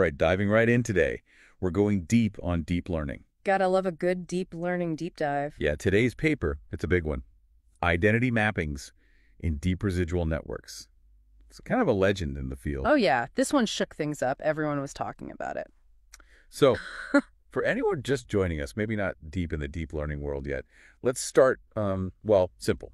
Right, diving right in today. We're going deep on deep learning. Gotta love a good deep learning deep dive. Yeah, today's paper, it's a big one. Identity mappings in deep residual networks. It's kind of a legend in the field. Oh yeah, this one shook things up. Everyone was talking about it. So, for anyone just joining us, maybe not deep in the deep learning world yet, let's start, well, simple.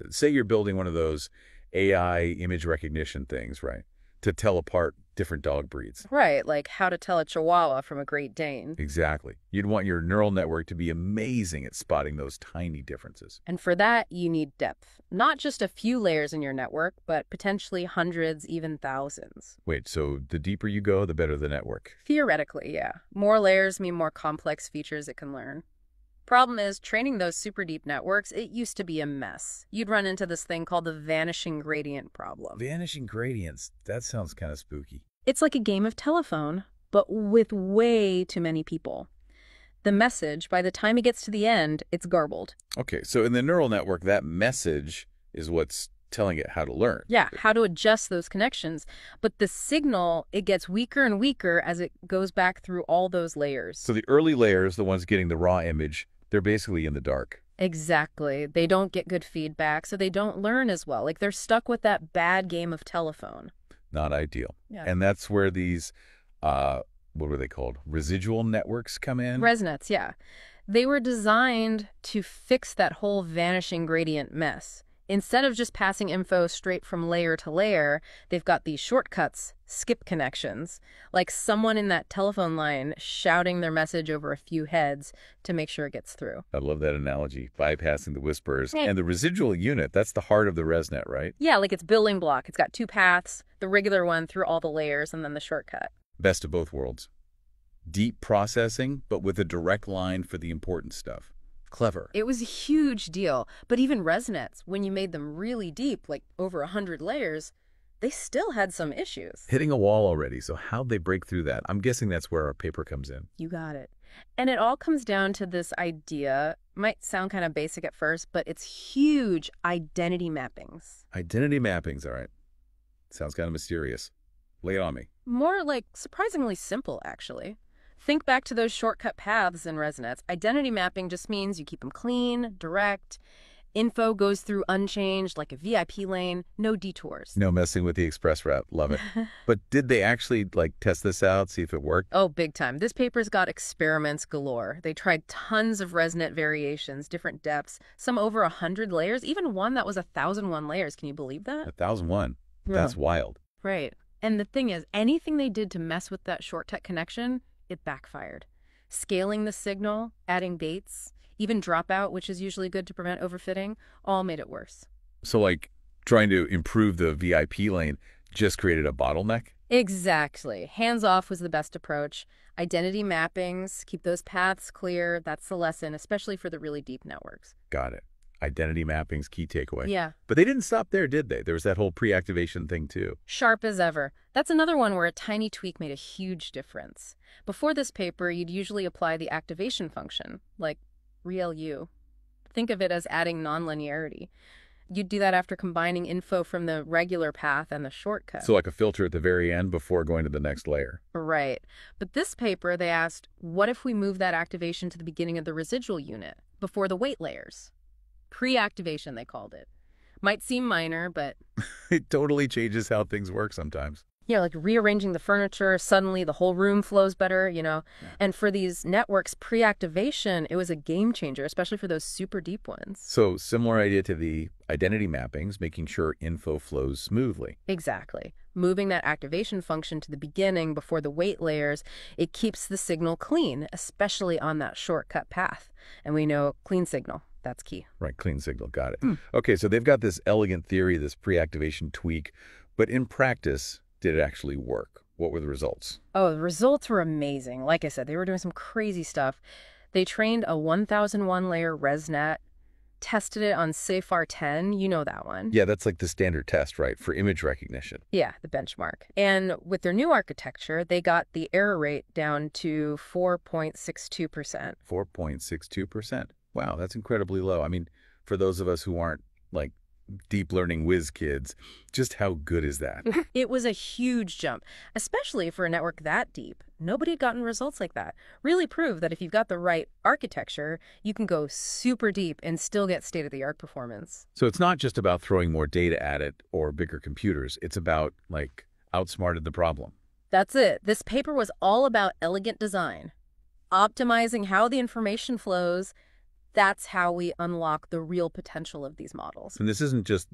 Say you're building one of those AI image recognition things, right, to tell apart different dog breeds. Right, like how to tell a Chihuahua from a Great Dane. Exactly. You'd want your neural network to be amazing at spotting those tiny differences. And for that, you need depth. Not just a few layers in your network, but potentially hundreds, even thousands. Wait, so the deeper you go, the better the network? Theoretically, yeah. More layers mean more complex features it can learn. Problem is, training those super deep networks, it used to be a mess. You'd run into this thing called the vanishing gradient problem. Vanishing gradients, that sounds kind of spooky. It's like a game of telephone, but with way too many people. The message, by the time it gets to the end, it's garbled. Okay, so in the neural network, that message is what's telling it how to learn. Yeah, how to adjust those connections. But the signal, it gets weaker and weaker as it goes back through all those layers. So the early layers, the ones getting the raw image, they're basically in the dark. Exactly. They don't get good feedback, so they don't learn as well. Like they're stuck with that bad game of telephone. Not ideal. Yeah. And that's where these, what were they called? Residual networks come in? ResNets, yeah. They were designed to fix that whole vanishing gradient mess. Instead of just passing info straight from layer to layer, they've got these shortcuts, skip connections, like someone in that telephone line shouting their message over a few heads to make sure it gets through. I love that analogy, bypassing the whispers. And the residual unit, that's the heart of the ResNet, right? Yeah, like it's building block. It's got two paths, the regular one through all the layers, and then the shortcut. Best of both worlds. Deep processing, but with a direct line for the important stuff. Clever. It was a huge deal, but even ResNets, when you made them really deep, like over 100 layers, they still had some issues. Hitting a wall already, so how'd they break through that? I'm guessing that's where our paper comes in. You got it. And it all comes down to this idea, might sound kind of basic at first, but it's huge: identity mappings. Identity mappings, all right. Sounds kind of mysterious. Lay it on me. More like surprisingly simple, actually. Think back to those shortcut paths in ResNets. Identity mapping just means you keep them clean, direct. Info goes through unchanged, like a VIP lane, no detours. No messing with the express route. Love it. But did they actually, test this out, see if it worked? Oh, big time. This paper's got experiments galore. They tried tons of ResNet variations, different depths, some over 100 layers, even one that was 1,001 layers. Can you believe that? 1,001. Yeah. That's wild. Right. And the thing is, anything they did to mess with that shortcut connection, it backfired. Scaling the signal, adding baits, even dropout, which is usually good to prevent overfitting, all made it worse. So, trying to improve the VIP lane just created a bottleneck? Exactly. Hands-off was the best approach. Identity mappings, keep those paths clear. That's the lesson, especially for the really deep networks. Got it. Identity mappings, key takeaway. Yeah. But they didn't stop there, did they? There was that whole pre-activation thing, too. Sharp as ever. That's another one where a tiny tweak made a huge difference. Before this paper, you'd usually apply the activation function, like ReLU. Think of it as adding nonlinearity. You'd do that after combining info from the regular path and the shortcut. So like a filter at the very end before going to the next layer. Right. But this paper, they asked, what if we move that activation to the beginning of the residual unit, before the weight layers? Pre-activation, they called it. Might seem minor, but... It totally changes how things work sometimes. Yeah, like rearranging the furniture, suddenly the whole room flows better, Yeah. And for these networks, pre-activation, it was a game changer, especially for those super deep ones. So similar idea to the identity mappings, making sure info flows smoothly. Exactly. Moving that activation function to the beginning before the weight layers, it keeps the signal clean, especially on that shortcut path. And we know clean signal. That's key. Right, clean signal, got it. Okay, so they've got this elegant theory, this pre-activation tweak, but in practice, did it actually work? What were the results? Oh, the results were amazing. Like I said, they were doing some crazy stuff. They trained a 1,001 layer ResNet, tested it on CFAR 10, you know that one. Yeah, that's like the standard test, right, for image recognition. Yeah, the benchmark. And with their new architecture, they got the error rate down to 4.62%. 4.62%. Wow, that's incredibly low. I mean, for those of us who aren't, deep learning whiz kids. Just how good is that? It was a huge jump, especially for a network that deep. Nobody had gotten results like that. Really proved that if you've got the right architecture, you can go super deep and still get state-of-the-art performance. So it's not just about throwing more data at it or bigger computers. It's about, like, outsmarted the problem. That's it. This paper was all about elegant design, optimizing how the information flows. That's how we unlock the real potential of these models. And this isn't just,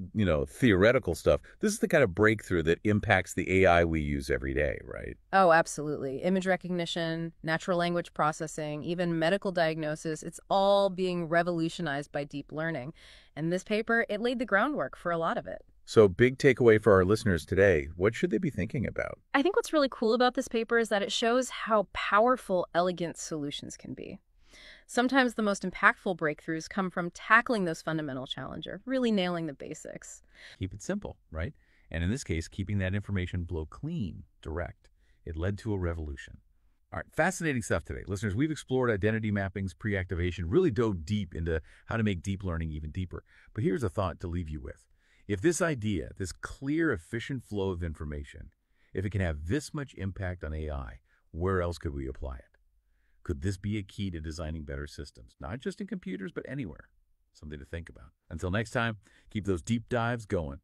theoretical stuff. This is the kind of breakthrough that impacts the AI we use every day, right? Oh, absolutely. Image recognition, natural language processing, even medical diagnosis, it's all being revolutionized by deep learning. And this paper, it laid the groundwork for a lot of it. So big takeaway for our listeners today, what should they be thinking about? I think what's really cool about this paper is that it shows how powerful elegant solutions can be. Sometimes the most impactful breakthroughs come from tackling those fundamental challenges, really nailing the basics. Keep it simple, right? And in this case, keeping that information flow clean, direct. It led to a revolution. All right, fascinating stuff today. Listeners, we've explored identity mappings, pre-activation, really dove deep into how to make deep learning even deeper. But here's a thought to leave you with. If this idea, this clear, efficient flow of information, if it can have this much impact on AI, where else could we apply it? Could this be a key to designing better systems, not just in computers, but anywhere? Something to think about. Until next time, keep those deep dives going.